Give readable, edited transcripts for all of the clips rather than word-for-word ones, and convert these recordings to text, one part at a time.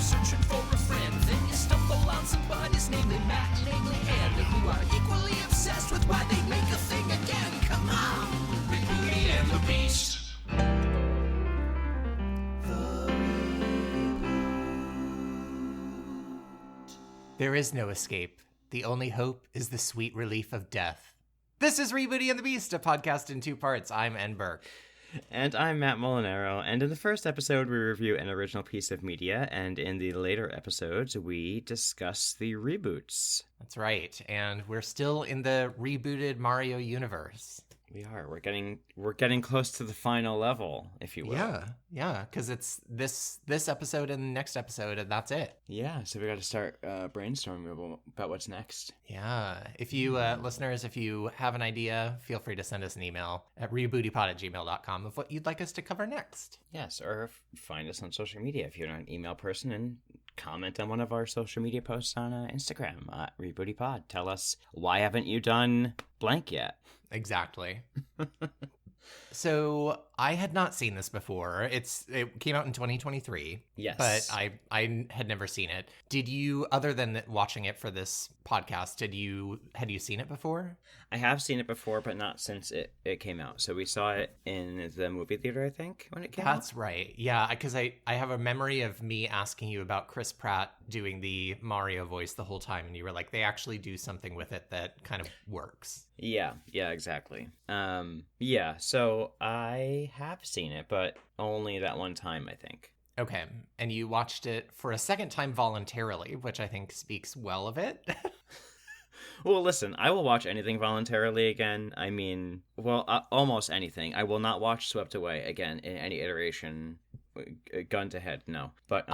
searching for a friend. Then you stumble on somebody's namely Matt, namely Ann, who are equally obsessed with why they make a thing again. Come on! Big Booty and the Beast. There is no escape. The only hope is the sweet relief of death. This is Rebooty and the Beast, a podcast in 2 parts. I'm Ann Burke. And I'm Matt Molinaro, and in the first episode we review an original piece of media, and in the later episodes we discuss the reboots. That's right, and we're still in the rebooted Mario universe. We are. We're getting close to the final level, if you will. Yeah, because it's this episode and the next episode, and that's it. Yeah, so we got to start brainstorming about what's next. Yeah. If you, listeners, if you have an idea, feel free to send us an email at rebootypod@gmail.com of what you'd like us to cover next. Yes, or find us on social media if you're not an email person, and comment on one of our social media posts on Instagram at rebootypod. Tell us, why haven't you done blank yet? Exactly. So I had not seen this before. It came out in 2023. Yes. But I had never seen it. Did you, other than watching it for this podcast, had you seen it before? I have seen it before, but not since it came out. So we saw it in the movie theater, I think, when it came out. That's right. Yeah, because I have a memory of me asking you about Chris Pratt doing the Mario voice the whole time, and you were like, they actually do something with it that kind of works. Yeah, exactly. So I have seen it, but only that one time, I think. Okay, and you watched it for a second time voluntarily, which I think speaks well of it. Well, listen, I will watch anything voluntarily again. I mean, almost anything. I will not watch Swept Away again in any iteration, gun to head, no. But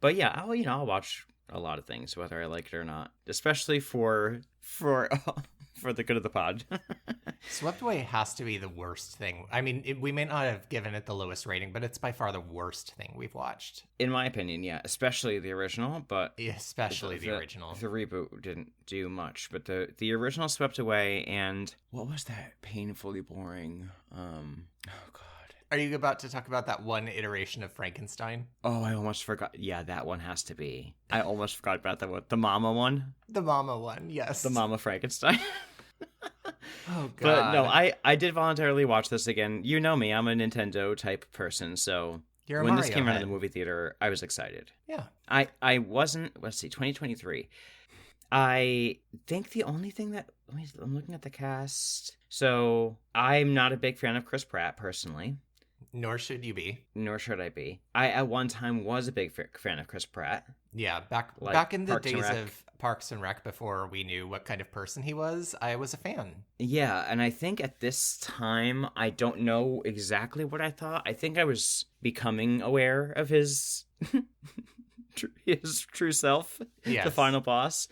but yeah, I'll watch a lot of things, whether I like it or not, especially for the good of the pod. Swept Away has to be the worst thing. I mean, we may not have given it the lowest rating, but it's by far the worst thing we've watched. In my opinion, yeah, especially the original, but... Especially the original. The reboot didn't do much, but the original Swept Away, and what was that painfully boring... Oh, God. Are you about to talk about that one iteration of Frankenstein? Oh, I almost forgot. Yeah, that one has to be. I almost forgot about that one. The Mama one? The Mama one, yes. The Mama Frankenstein. Oh, God. But no, I did voluntarily watch this again. You know me, I'm a Nintendo type person, so when this came out in the movie theater, I was excited. Yeah. I wasn't, 2023. I think the only thing that, I'm looking at the cast. So I'm not a big fan of Chris Pratt, personally. Nor should you be. Nor should I be. I, at one time, was a big fan of Chris Pratt. Yeah, back in the days of Parks and Rec, before we knew what kind of person he was, I was a fan. Yeah, and I think at this time, I don't know exactly what I thought. I think I was becoming aware of his true self, yes. The final boss.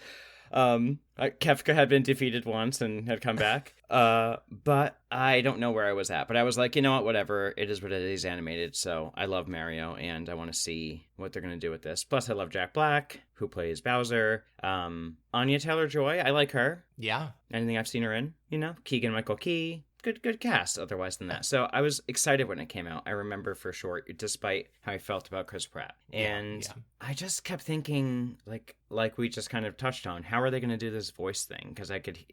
Kefka had been defeated once and had come back. But I don't know where I was at. But I was like, you know what, whatever. It is what it is, animated. So I love Mario, and I want to see what they're going to do with this. Plus, I love Jack Black, who plays Bowser. Anya Taylor-Joy, I like her. Yeah. Anything I've seen her in, Keegan-Michael Key. Good cast otherwise than that. So I was excited when it came out. I remember for sure, despite how I felt about Chris Pratt. And yeah. I just kept thinking, like we just kind of touched on, how are they going to do this voice thing? Because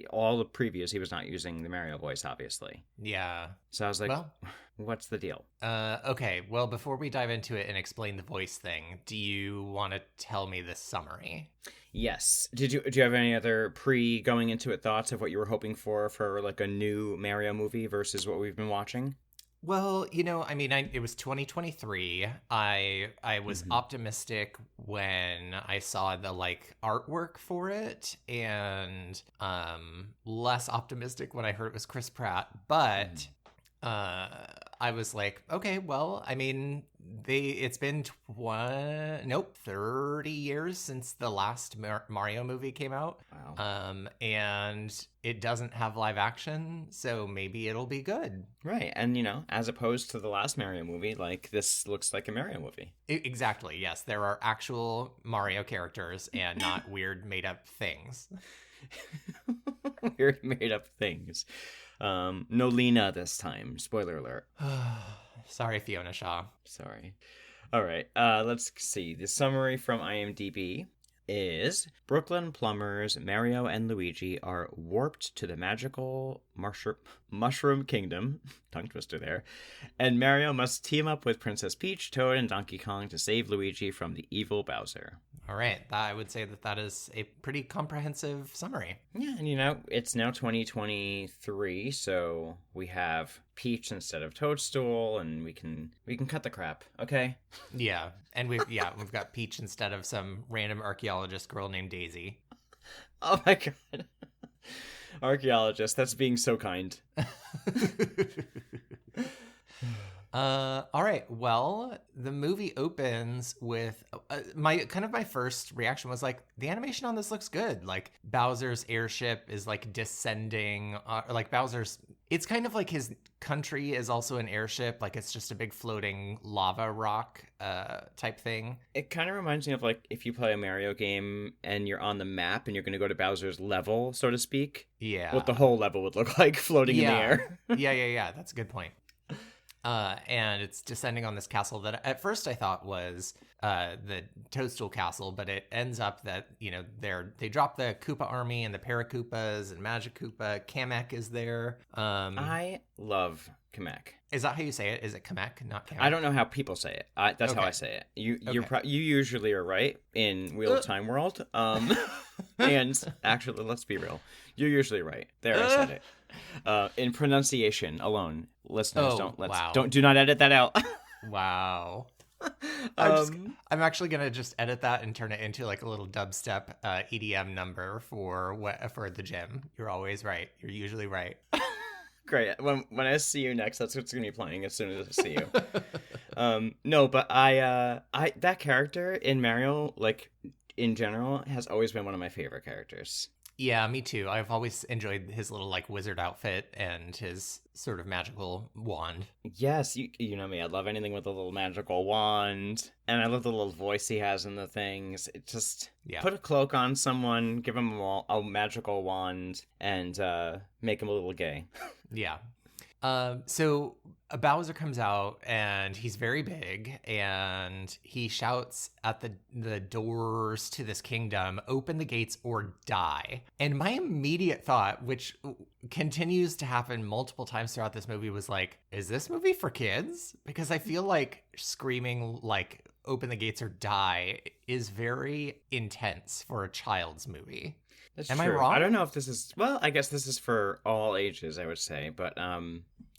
all the previews, he was not using the Mario voice, obviously. Yeah. So I was like, what's the deal? Okay, well, before we dive into it and explain the voice thing, do you want to tell me the summary? Yes. Do you have any other going into it thoughts of what you were hoping for like a new Mario movie versus what we've been watching? Well, it was 2023. I was optimistic when I saw the artwork for it, and less optimistic when I heard it was Chris Pratt. But I was like, okay, well, it's been 30 years since the last Mario movie came out. Wow. And it doesn't have live action, so maybe it'll be good. Right. And, as opposed to the last Mario movie, this looks like a Mario movie. Exactly. Yes. There are actual Mario characters and not weird made up things. Weird made up things. No Lena this time. Spoiler alert. Sorry, Fiona Shaw. Sorry. All right. Let's see. The summary from IMDb is Brooklyn plumbers Mario and Luigi are warped to the magical mushroom kingdom, tongue twister there, and Mario must team up with Princess Peach, Toad, and Donkey Kong to save Luigi from the evil Bowser. All right, I would say that is a pretty comprehensive summary. Yeah, and it's now 2023, so we have Peach instead of Toadstool, and we can cut the crap, okay? Yeah, and we've got Peach instead of some random archaeologist girl named Daisy. Oh my god. Archaeologist, that's being so kind. All right. Well, the movie opens with my first reaction was like, the animation on this looks good. Like Bowser's airship is like descending, it's kind of like his country is also an airship. Like it's just a big floating lava rock type thing. It kind of reminds me of like if you play a Mario game and you're on the map and you're going to go to Bowser's level, so to speak. Yeah. What the whole level would look like floating in the air. Yeah. That's a good point. And it's descending on this castle that at first I thought was the Toadstool Castle, but it ends up that, they drop the Koopa army and the Paracoopas and Magic Koopa. Kamek is there. I love Kamek. Is that how you say it? Is it Kamek, not Kamek? I don't know how people say it. That's how I say it. You usually are right in Wheel of Time World. And actually, let's be real. You're usually right. There, I said it. In pronunciation alone, listeners, do not edit that out. Wow. I'm actually gonna just edit that and turn it into like a little dubstep EDM number for the gym. You're always right. You're usually right. Great. When I see you next, that's what's gonna be playing as soon as I see you. No, but I that character in Mario, like in general, has always been one of my favorite characters. Yeah, me too. I've always enjoyed his little like wizard outfit and his sort of magical wand. Yes, you know me. I love anything with a little magical wand, and I love the little voice he has in the things. It just put a cloak on someone, give him a magical wand, and make him a little gay. Yeah. So Bowser comes out and he's very big and he shouts at the doors to this kingdom, open the gates or die. And my immediate thought, which continues to happen multiple times throughout this movie, was like, is this movie for kids? Because I feel like screaming like open the gates or die is very intense for a child's movie. That's Am true. I wrong? I don't know if this is... Well, I guess this is for all ages, I would say. But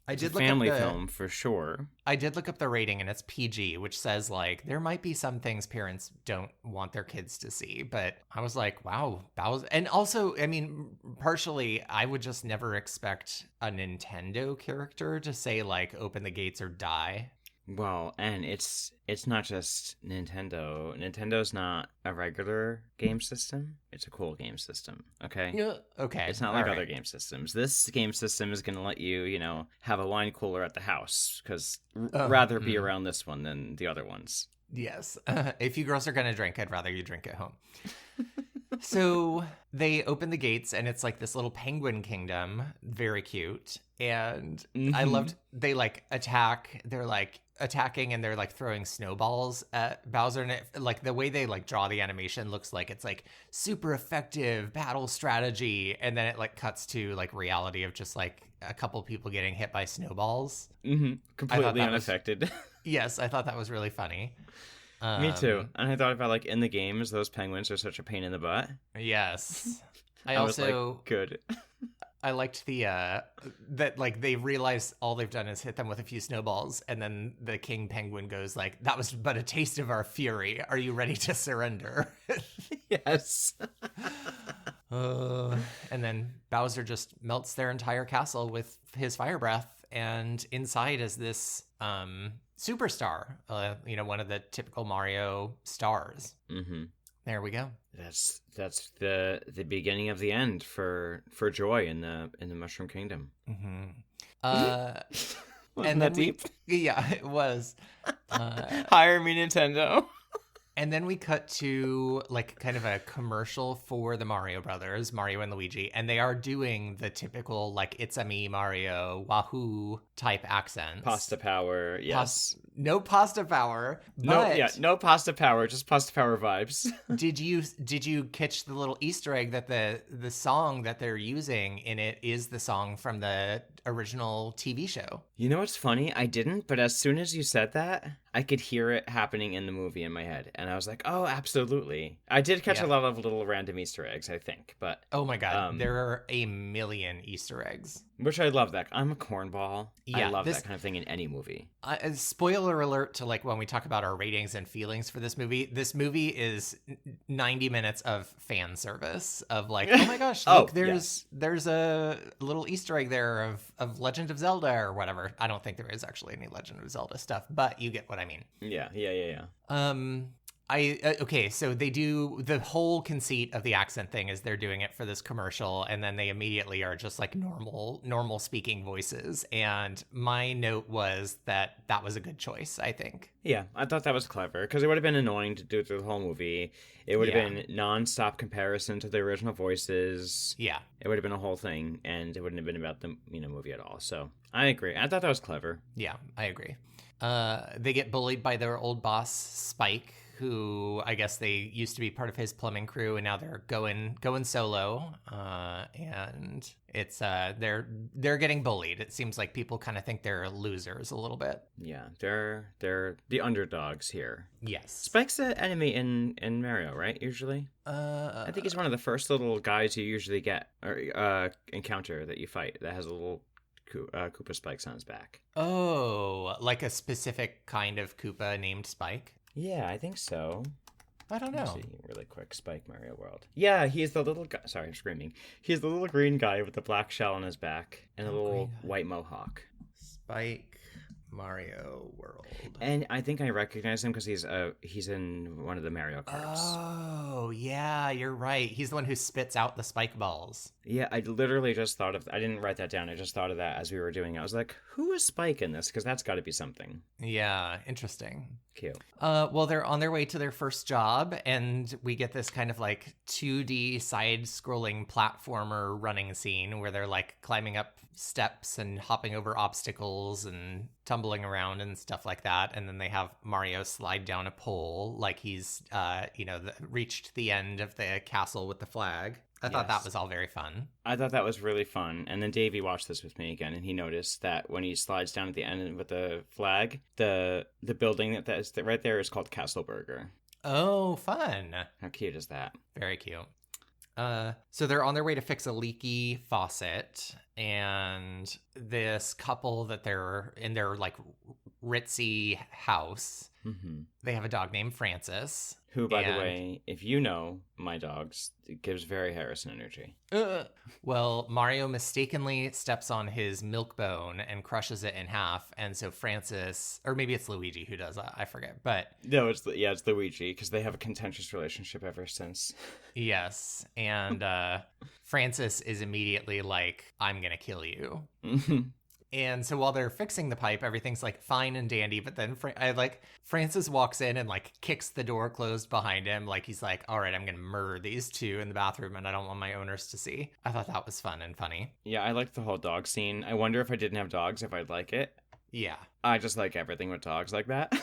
it's a family film for sure. I did look up the rating, and it's PG, which says, like, there might be some things parents don't want their kids to see. But I was like, wow, Bowser... And also, I mean, partially, I would just never expect a Nintendo character to say, like, open the gates or die. Well, and it's not just Nintendo. Nintendo's not a regular game system. It's a cool game system, okay? Yeah, okay. It's not like other game systems. This game system is going to let you, have a wine cooler at the house, because rather be around this one than the other ones. Yes. If you girls are going to drink, I'd rather you drink at home. So they open the gates, and it's like this little penguin kingdom. Very cute. And I loved, they like attack. They're like attacking and they're like throwing snowballs at Bowser. And it, like the way they like draw the animation looks like it's like super effective battle strategy. And then it like cuts to like reality of just like a couple people getting hit by snowballs. Mm-hmm. Completely unaffected. Yes, I thought that was really funny. Me too. And I thought about like in the games, those penguins are such a pain in the butt. Yes. I was also like, good. I liked the that like they realize all they've done is hit them with a few snowballs, and then the king penguin goes like, that was but a taste of our fury. Are you ready to surrender? Yes. And then Bowser just melts their entire castle with his fire breath, and inside is this superstar, one of the typical Mario stars. Mm-hmm. There we go. That's the beginning of the end for joy in the Mushroom Kingdom. Mm-hmm. Wasn't that deep? Yeah, it was. Hire me, Nintendo. And then we cut to like kind of a commercial for the Mario Brothers, Mario and Luigi, and they are doing the typical like "It's a me, Mario, wahoo" type accents. Pasta power, yes. No pasta power. No pasta power, just pasta power vibes. Did you catch the little Easter egg that the song that they're using in it is the song from the original TV show? You know what's funny? I didn't, but as soon as you said that, I could hear it happening in the movie in my head, and I was like, "Oh, absolutely!" I did catch a lot of little random Easter eggs, I think, but oh my god, there are a million Easter eggs. Which I love that. I'm a cornball. Yeah, I love that kind of thing in any movie. Spoiler alert to like when we talk about our ratings and feelings for this movie. This movie is 90 minutes of fan service of like, oh my gosh, look, there's a little Easter egg there of Legend of Zelda or whatever. I don't think there is actually any Legend of Zelda stuff, but you get what I mean. Yeah. Okay, so they do the whole conceit of the accent thing is they're doing it for this commercial, and then they immediately are just like normal speaking voices. And my note was that was a good choice, I think. Yeah, I thought that was clever because it would have been annoying to do it through the whole movie. It would have been nonstop comparison to the original voices. Yeah, it would have been a whole thing, and it wouldn't have been about the movie at all. So I agree. I thought that was clever. Yeah, I agree. They get bullied by their old boss Spike, who I guess they used to be part of his plumbing crew, and now they're going solo. And it's they're getting bullied. It seems like people kind of think they're losers a little bit. Yeah, they're the underdogs here. Yes, Spike's the enemy in Mario, right? Usually, I think he's one of the first little guys you usually get or encounter that you fight that has a little Koopa spikes on his back. Oh, like a specific kind of Koopa named Spike? Yeah, I think so. I don't know. Let's see really quick. Spike Mario World. Yeah, he's the little guy. Sorry, I'm screaming. He's the little green guy with the black shell on his back and a little white mohawk. Spike Mario World. And I think I recognize him because he's in one of the Mario Karts. Oh, yeah, you're right. He's the one who spits out the spike balls. Yeah, I literally just thought of... I didn't write that down. I just thought of that as we were doing it. I was like, who is Spike in this? Because that's got to be something. Yeah, interesting. Cute. Well, they're on their way to their first job, and we get this kind of like 2D side-scrolling platformer running scene where they're like climbing up steps and hopping over obstacles and tumbling around and stuff like that. And then they have Mario slide down a pole like he's, reached the end of the castle with the flag. I thought that was all very fun. I thought that was really fun. And then Davey watched this with me again, and he noticed that when he slides down at the end with the flag, the building that's right there is called Castle Burger. Oh, fun. How cute is that? Very cute. So they're on their way to fix a leaky faucet, and this couple that they're in their like ritzy house, they have a dog named Francis. Who, by the way, if you know my dogs, it gives very Harrison energy. Well, Mario mistakenly steps on his milk bone and crushes it in half, and so Francis, or maybe it's Luigi who does that, I forget, but... No, it's Luigi, because they have a contentious relationship ever since. Yes, and Francis is immediately like, I'm gonna kill you. And so while they're fixing the pipe, everything's like fine and dandy. But then Francis walks in and like kicks the door closed behind him. Like he's like, all right, I'm going to murder these two in the bathroom and I don't want my owners to see. I thought that was fun and funny. Yeah, I liked the whole dog scene. I wonder if I didn't have dogs, if I'd like it. Yeah. I just like everything with dogs like that.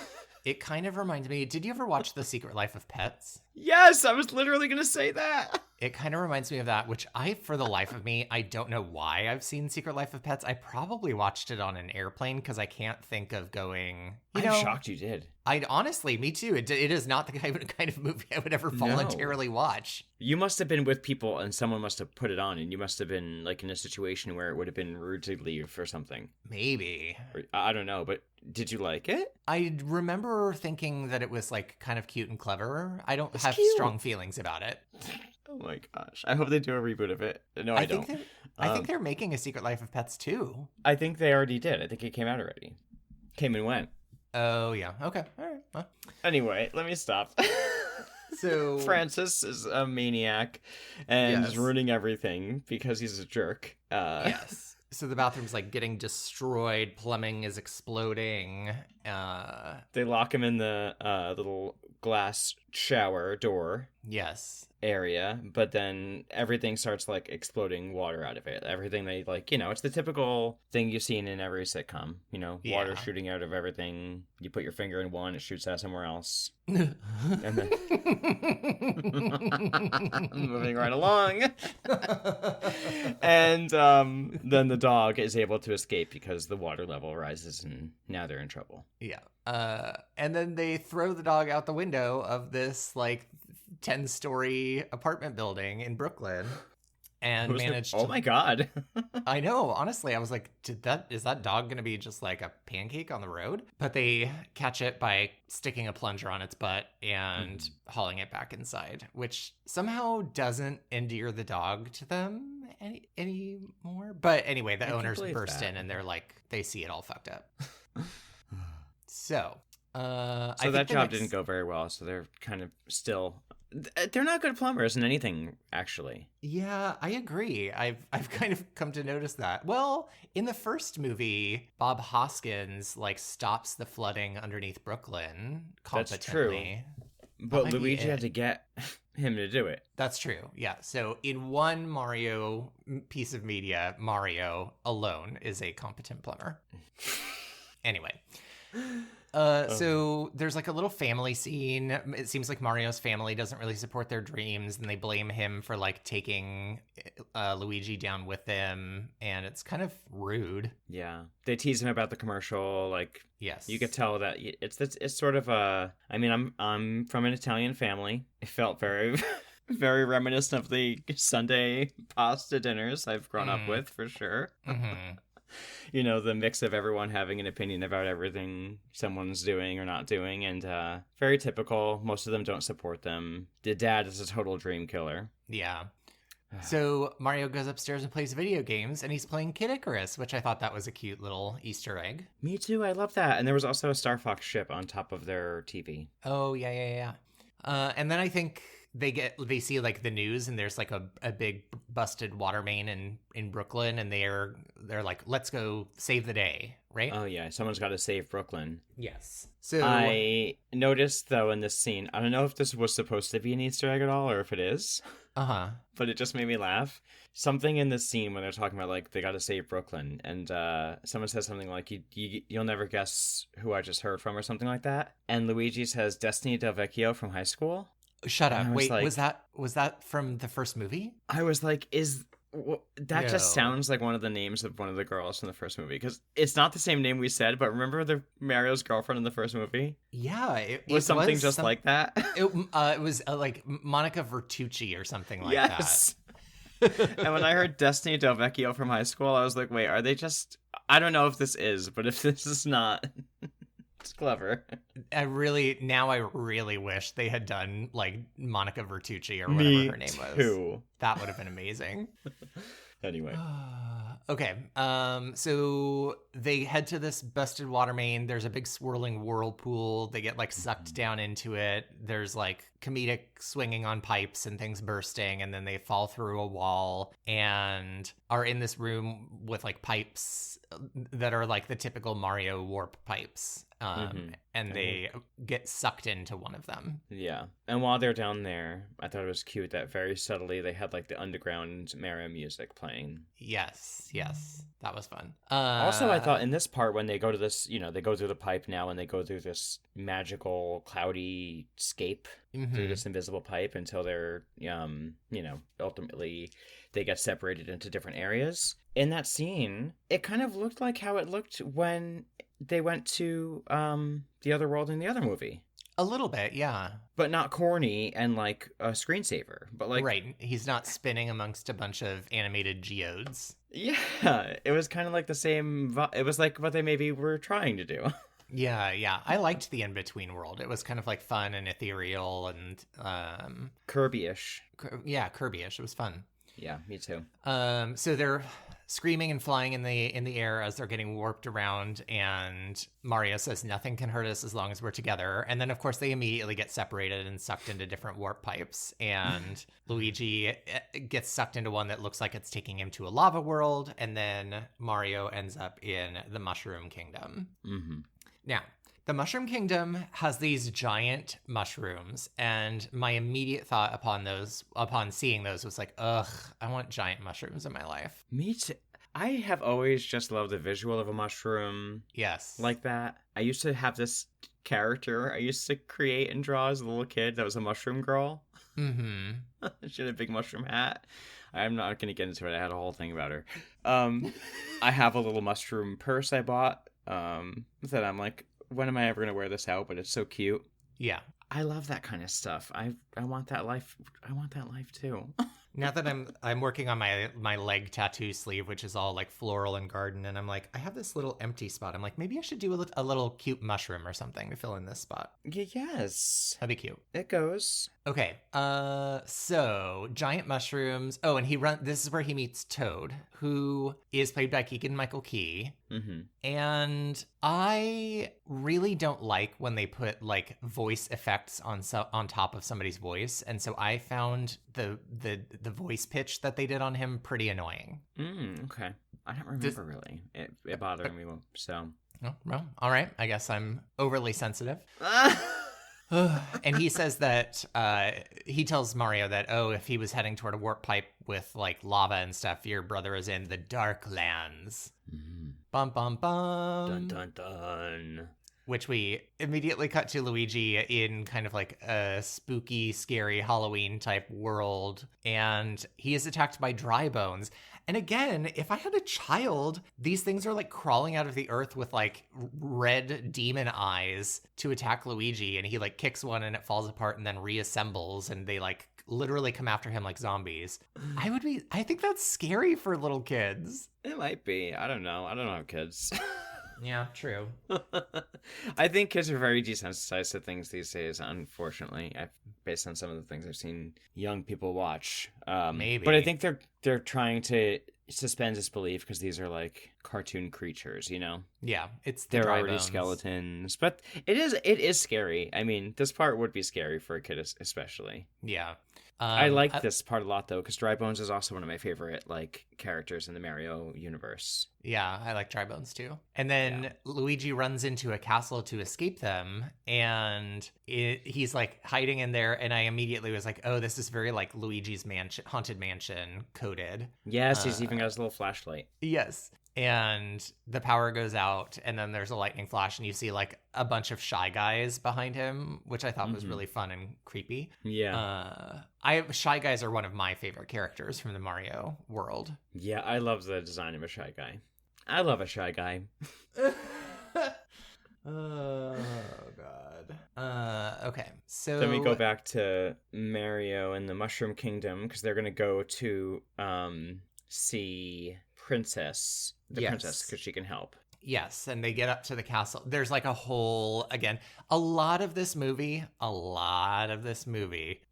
It kind of reminds me, did you ever watch The Secret Life of Pets? Yes, I was literally going to say that. It kind of reminds me of that, which for the life of me, I don't know why I've seen Secret Life of Pets. I probably watched it on an airplane because I can't think of going... I'm shocked you did. Honestly, me too. It is not the kind of movie I would ever voluntarily watch. You must have been with people and someone must have put it on and you must have been like in a situation where it would have been rude to leave or something. Maybe. I don't know, but did you like it? I remember thinking that it was like kind of cute and clever. I don't have strong feelings about it. Oh my gosh. I hope they do a reboot of it. No, I don't. I think they're making a Secret Life of Pets too. I think they already did. I think it came out already. Came and went. Oh, yeah. Okay. All right. Well. Anyway, let me stop. So Francis is a maniac and is ruining everything because he's a jerk. Yes. So the bathroom's like getting destroyed. Plumbing is exploding. They lock him in the little glass shower door Yes. area, but then everything starts like exploding water out of it. Everything they like, it's the typical thing you've seen in every sitcom. Water Yeah. shooting out of everything. You put your finger in one, it shoots out somewhere else. And then moving right along. And then the dog is able to escape because the water level rises, and now they're in trouble. Yeah. And then they throw the dog out the window of this like 10-story apartment building in Brooklyn and managed oh my god. I know, honestly, I was like, is that dog going to be just like a pancake on the road? But they catch it by sticking a plunger on its butt and hauling it back inside, which somehow doesn't endear the dog to them anymore. But anyway, the owners burst in and they're like, they see it all fucked up. So that job didn't go very well, so they're kind of still... They're not good plumbers in anything, actually. Yeah, I agree. I've kind of come to notice that. Well, in the first movie, Bob Hoskins like stops the flooding underneath Brooklyn competently. That's true. But Luigi had to get him to do it. That's true. Yeah. So in one Mario piece of media, Mario alone is a competent plumber. Anyway. So there's like a little family scene. It seems like Mario's family doesn't really support their dreams, and they blame him for like taking Luigi down with them, and it's kind of rude. Yeah, they tease him about the commercial. Like, yes, you could tell that it's sort of a. I mean, I'm from an Italian family. It felt very very reminiscent of the Sunday pasta dinners I've grown up with, for sure. Mm-hmm. The mix of everyone having an opinion about everything someone's doing or not doing, and very typical. Most of them don't support them. The dad is a total dream killer. Yeah. So Mario goes upstairs and plays video games, and he's playing Kid Icarus, which I thought that was a cute little Easter egg. Me too, I love that. And there was also a Star Fox ship on top of their TV. Oh, yeah. And then I think they see like the news, and there's like a big busted water main in Brooklyn, and they're like, let's go save the day, right? Oh yeah, someone's got to save Brooklyn. Yes. So I noticed though in this scene, I don't know if this was supposed to be an Easter egg at all, or if it is. But it just made me laugh. Something in this scene when they're talking about like they got to save Brooklyn, and someone says something like you'll never guess who I just heard from, or something like that. And Luigi says Destiny Del Vecchio from high school. Shut up. Wait, like, was that from the first movie? I was like, that just sounds like one of the names of one of the girls from the first movie, because it's not the same name we said, but remember the Mario's girlfriend in the first movie? Yeah, it was something just like that. It was like Monica Vertucci or something like that. And when I heard Destiny Del Vecchio from high school, I was like, wait, are they just... I don't know if this is, but if this is not... It's clever. I really wish they had done like Monica Vertucci or whatever her name was. That would have been amazing. Anyway. Okay. So they head to this busted water main. There's a big swirling whirlpool. They get like sucked down into it. There's like comedic swinging on pipes and things bursting, and then they fall through a wall and are in this room with like pipes that are like the typical Mario warp pipes. And they get sucked into one of them. Yeah. And while they're down there, I thought it was cute that very subtly they had like the underground Mario music playing. Yes. That was fun. Also, I thought in this part when they go to this, they go through the pipe now and they go through this magical cloudy scape through this invisible pipe until they're, ultimately they get separated into different areas. In that scene, it kind of looked like how it looked when they went to the other world in the other movie. A little bit, yeah. But not corny and like a screensaver. But like, right, he's not spinning amongst a bunch of animated geodes. Yeah, it was kind of like the same. It was like what they maybe were trying to do. Yeah. I liked the in-between world. It was kind of like fun and ethereal and Kirby-ish. Yeah, Kirby-ish. It was fun. Yeah, me too. So they're screaming and flying in the air as they're getting warped around, and Mario says nothing can hurt us as long as we're together. And then of course they immediately get separated and sucked into different warp pipes, and Luigi gets sucked into one that looks like it's taking him to a lava world, and then Mario ends up in the Mushroom Kingdom. Now, The Mushroom Kingdom has these giant mushrooms, and my immediate thought upon seeing those was like, ugh, I want giant mushrooms in my life. Me too. I have always just loved the visual of a mushroom. Yes. Like that. I used to have this character I used to create and draw as a little kid that was a mushroom girl. Mm-hmm. She had a big mushroom hat. I'm not going to get into it. I had a whole thing about her. I have a little mushroom purse I bought that I'm like, when am I ever going to wear this out? But it's so cute. Yeah. I love that kind of stuff. I want that life. I want that life too. Now that I'm working on my leg tattoo sleeve, which is all like floral and garden, and I'm like, I have this little empty spot. I'm like, maybe I should do a little cute mushroom or something to fill in this spot. Yes. That'd be cute. It goes. Okay, so giant mushrooms. Oh, and this is where he meets Toad, who is played by Keegan-Michael Key. Mm-hmm. And I really don't like when they put like voice effects on top of somebody's voice, and so I found the voice pitch that they did on him pretty annoying. Okay, I don't remember really. It bothered me, so. Oh, well, all right. I guess I'm overly sensitive. And he says that he tells Mario that, oh, if he was heading toward a warp pipe with like lava and stuff, your brother is in the Dark Lands. Bum, bum, bum. Dun, dun, dun. Which we immediately cut to Luigi in kind of like a spooky, scary Halloween type world. And he is attacked by dry bones. And again, if I had a child, these things are like crawling out of the earth with like red demon eyes to attack Luigi. And he like kicks one and it falls apart and then reassembles. And they like literally come after him like zombies. I think that's scary for little kids. It might be. I don't know. I don't have kids. Yeah, true. I think kids are very desensitized to things these days, unfortunately, based on some of the things I've seen young people watch. Maybe. But I think they're trying to suspend disbelief because these are like cartoon creatures, you know? Yeah, they're already bones. skeletons. But it is scary. I mean, this part would be scary for a kid especially. Yeah. I like this part a lot, though, because Dry Bones is also one of my favorite like characters in the Mario universe. Yeah, I like Dry Bones, too. And then Luigi runs into a castle to escape them, and he's like hiding in there, and I immediately was like, oh, this is very like Luigi's Haunted Mansion coded. Yes, he's even got his little flashlight. Yes. And the power goes out, and then there's a lightning flash, and you see like a bunch of Shy Guys behind him, which I thought was really fun and creepy. Yeah. Shy Guys are one of my favorite characters from the Mario world. Yeah, I love the design of a Shy Guy. I love a Shy Guy. Oh, God. Okay, so... Then we go back to Mario and the Mushroom Kingdom, because they're going to go to see Princess, princess, because she can help. Yes, and they get up to the castle. There's like a lot of this movie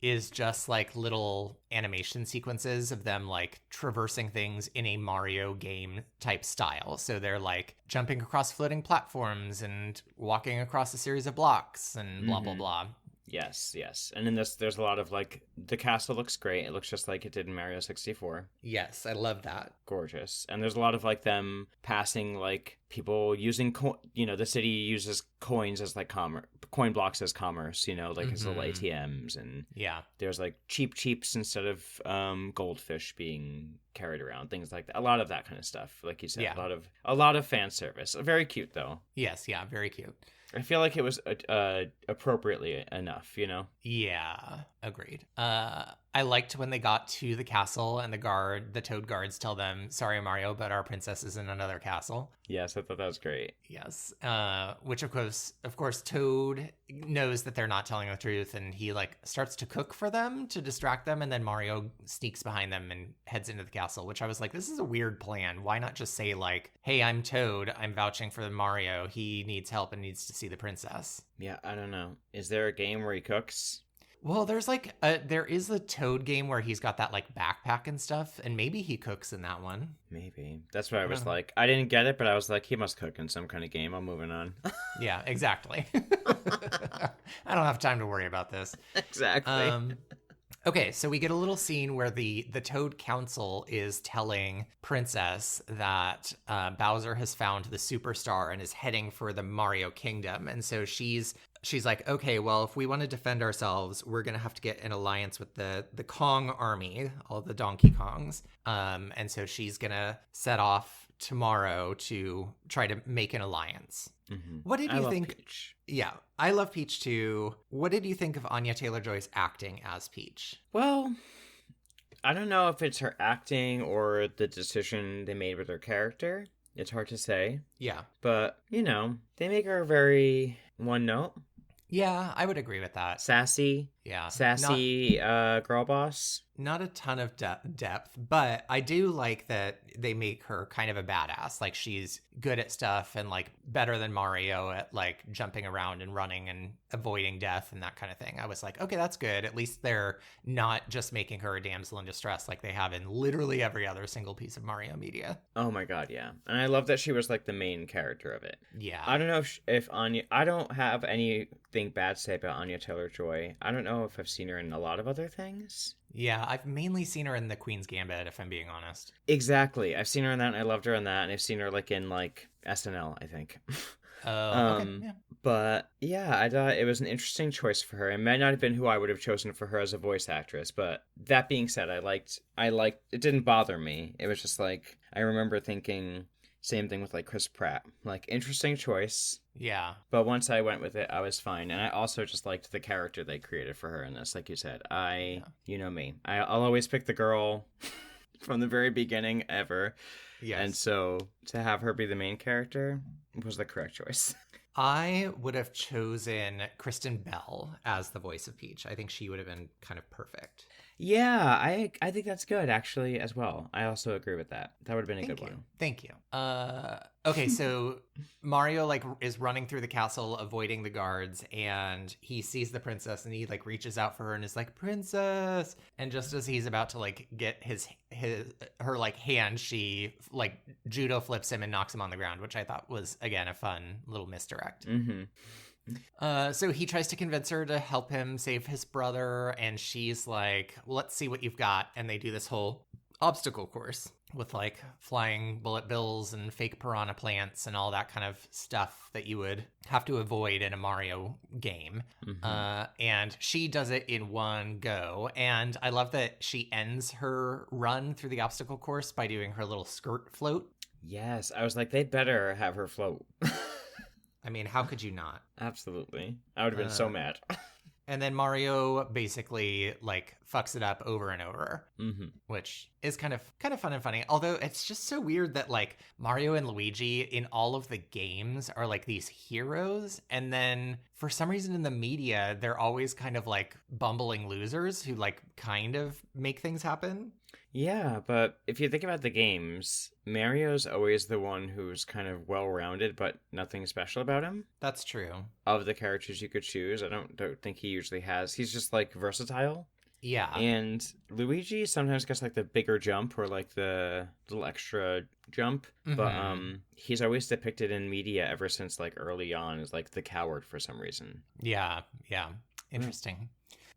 is just like little animation sequences of them like traversing things in a Mario game type style. So they're like jumping across floating platforms and walking across a series of blocks and blah, blah, blah. Yes. And in this, there's a lot of like, the castle looks great. It looks just like it did in Mario 64. Yes, I love that. Gorgeous. And there's a lot of like them passing like people using, the city uses coins as like coin blocks as commerce, like as little ATMs. And there's like cheaps instead of goldfish being carried around, things like that. A lot of that kind of stuff. Like you said, a lot of fan service. Very cute though. Yes, yeah, very cute. I feel like it was appropriately enough, Yeah, agreed. I liked when they got to the castle and the Toad guards tell them, sorry, Mario, but our princess is in another castle. Yes, I thought that was great. Yes. Which, of course, Toad knows that they're not telling the truth, and he, like, starts to cook for them to distract them, and then Mario sneaks behind them and heads into the castle, which I was like, this is a weird plan. Why not just say, like, hey, I'm Toad, I'm vouching for Mario, he needs help and needs to see the princess. Yeah, I don't know. Is there a game where he cooks? Well, there is a Toad game where he's got that like backpack and stuff, and maybe he cooks in that one. Maybe. That's what I was like. I didn't get it, but I was like, he must cook in some kind of game. I'm moving on. Yeah, exactly. I don't have time to worry about this. Exactly. Okay, so we get a little scene where the Toad Council is telling Princess that Bowser has found the superstar and is heading for the Mario Kingdom, and so she's like, okay, well, if we want to defend ourselves, we're gonna have to get an alliance with the Kong army, all the Donkey Kongs, and so she's gonna set off tomorrow to try to make an alliance. Mm-hmm. What did you think? Peach. Yeah, I love Peach too. What did you think of Anya Taylor-Joy's acting as Peach? Well, I don't know if it's her acting or the decision they made with her character. It's hard to say. Yeah. But, they make her very one note. Yeah, I would agree with that. Sassy. Yeah. Sassy girl boss. Not a ton of depth, but I do like that they make her kind of a badass. Like, she's good at stuff and, like, better than Mario at, like, jumping around and running and avoiding death and that kind of thing. I was like, okay, that's good. At least they're not just making her a damsel in distress like they have in literally every other single piece of Mario media. Oh my god, yeah. And I love that she was, like, the main character of it. Yeah. I don't know if Anya... I don't have anything bad to say about Anya Taylor-Joy. I don't know if I've seen her in a lot of other things. Yeah, I've mainly seen her in The Queen's Gambit, if I'm being honest. Exactly. I've seen her in that, and I loved her in that, and I've seen her, like, in, like, SNL, I think. Oh, okay. Yeah. But, yeah, I thought it was an interesting choice for her. It might not have been who I would have chosen for her as a voice actress, but that being said, I liked, it didn't bother me. It was just, like, I remember thinking... Same thing with, like, Chris Pratt. Like, interesting choice. Yeah. But once I went with it, I was fine. And I also just liked the character they created for her in this. Like you said, you know me. I'll always pick the girl from the very beginning ever. Yes. And so to have her be the main character was the correct choice. I would have chosen Kristen Bell as the voice of Peach. I think she would have been kind of perfect. Yeah, I think that's good, actually, as well. I also agree with that. That would have been a good one. Thank you. Okay, so Mario, like, is running through the castle, avoiding the guards, and he sees the princess, and he, like, reaches out for her and is like, "Princess!" And just as he's about to, like, get her, like, hand, she, like, judo flips him and knocks him on the ground, which I thought was, again, a fun little misdirect. Mm-hmm. So he tries to convince her to help him save his brother, and she's like, well, let's see what you've got. And they do this whole obstacle course with, like, flying bullet bills and fake piranha plants and all that kind of stuff that you would have to avoid in a Mario game. Mm-hmm. And she does it in one go. And I love that she ends her run through the obstacle course by doing her little skirt float. Yes, I was like, they better have her float. I mean, how could you not? Absolutely. I would have been so mad. And then Mario basically, like, fucks it up over and over, mm-hmm. which is kind of fun and funny. Although it's just so weird that, like, Mario and Luigi in all of the games are, like, these heroes. And then for some reason in the media, they're always kind of, like, bumbling losers who, like, kind of make things happen. Yeah, but if you think about the games, Mario's always the one who's kind of well-rounded, but nothing special about him. That's true. Of the characters you could choose, I don't think he usually has. He's just, like, versatile. Yeah. And Luigi sometimes gets, like, the bigger jump or, like, the little extra jump. Mm-hmm. But he's always depicted in media ever since, like, early on as, like, the coward for some reason. Yeah. Interesting.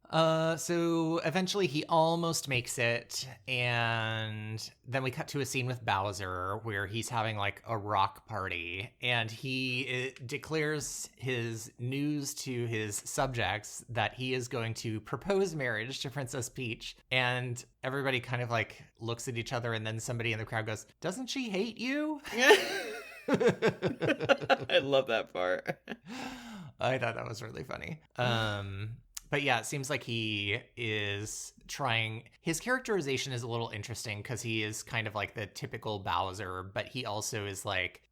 So eventually he almost makes it, and then we cut to a scene with Bowser where he's having, like, a rock party, and he declares his news to his subjects that he is going to propose marriage to Princess Peach, and everybody kind of, like, looks at each other, and then somebody in the crowd goes, "Doesn't she hate you?" I love that part. I thought that was really funny. But yeah, it seems like he is trying... His characterization is a little interesting because he is kind of like the typical Bowser, but he also is like...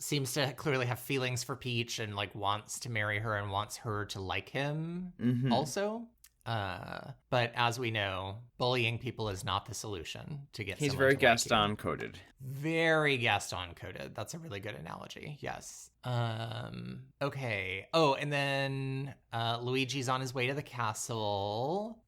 seems to clearly have feelings for Peach and, like, wants to marry her and wants her to like him also. But as we know, bullying people is not the solution to get. He's very Gaston coded. Very Gaston coded. That's a really good analogy. Yes. Okay. Oh, and then Luigi's on his way to the castle.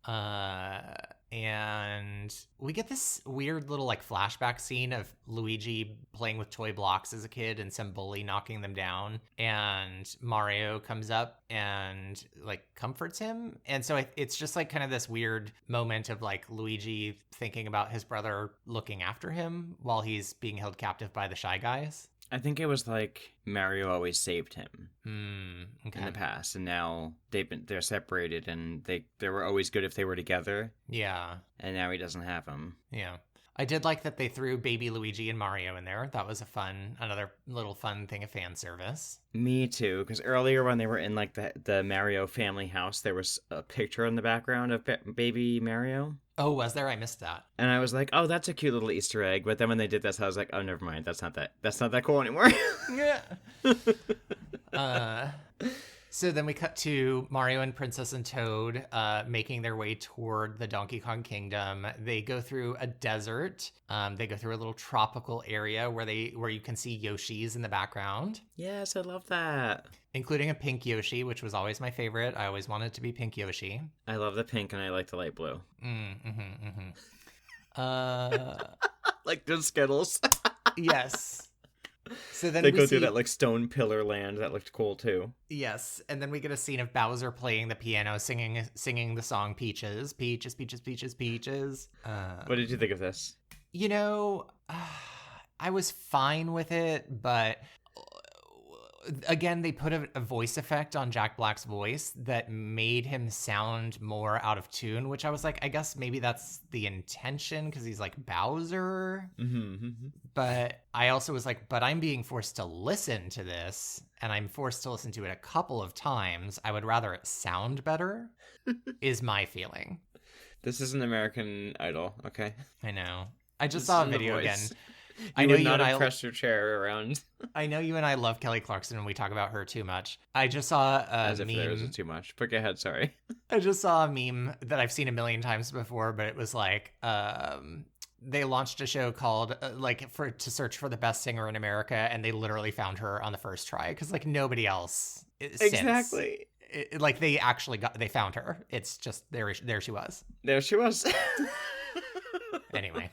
and we get this weird little like flashback scene of Luigi playing with toy blocks as a kid and some bully knocking them down, and Mario comes up and like comforts him. And so it's just like kind of this weird moment of like Luigi thinking about his brother looking after him while he's being held captive by the Shy Guys. I think it was like Mario always saved him Okay. in the past, and now they're separated, and they were always good if they were together. Yeah. And now he doesn't have them. Yeah. I did like that they threw baby Luigi and Mario in there. That was another little fun thing of fan service. Me too, because earlier when they were in like the Mario family house, there was a picture in the background of baby Mario. Oh, was there? I missed that. And I was like, oh, that's a cute little Easter egg. But then when they did this, I was like, oh, never mind. That's not that cool anymore. Yeah. So then we cut to Mario and Princess and Toad making their way toward the Donkey Kong Kingdom. They go through a desert. They go through a little tropical area where you can see Yoshis in the background. Yes, I love that. Including a pink Yoshi, which was always my favorite. I always wanted to be pink Yoshi. I love the pink and I like the light blue. Like the Skittles. Yes. So then they go through that like stone pillar land that looked cool too. Yes, and then we get a scene of Bowser playing the piano, singing the song Peaches, Peaches, Peaches, Peaches, Peaches. What did you think of this? You know, I was fine with it, but again, they put a voice effect on Jack Black's voice that made him sound more out of tune, which I was like, I guess maybe that's the intention because he's like Bowser. But I also was like, but I'm being forced to listen to this, and I'm forced to listen to it a couple of times. I would rather it sound better, is my feeling. This is an American Idol, okay? I know. I just saw a video again. I know you and I pressed your chair around. I know you and I love Kelly Clarkson and we talk about her too much. I just saw a As if meme. there isn't too much. But go ahead, sorry. I just saw a meme that I've seen a million times before, but it was like they launched a show called to search for the best singer in America, and they literally found her on the first try because like nobody else. Exactly. Like they found her. It's just there she was. There she was. Anyway.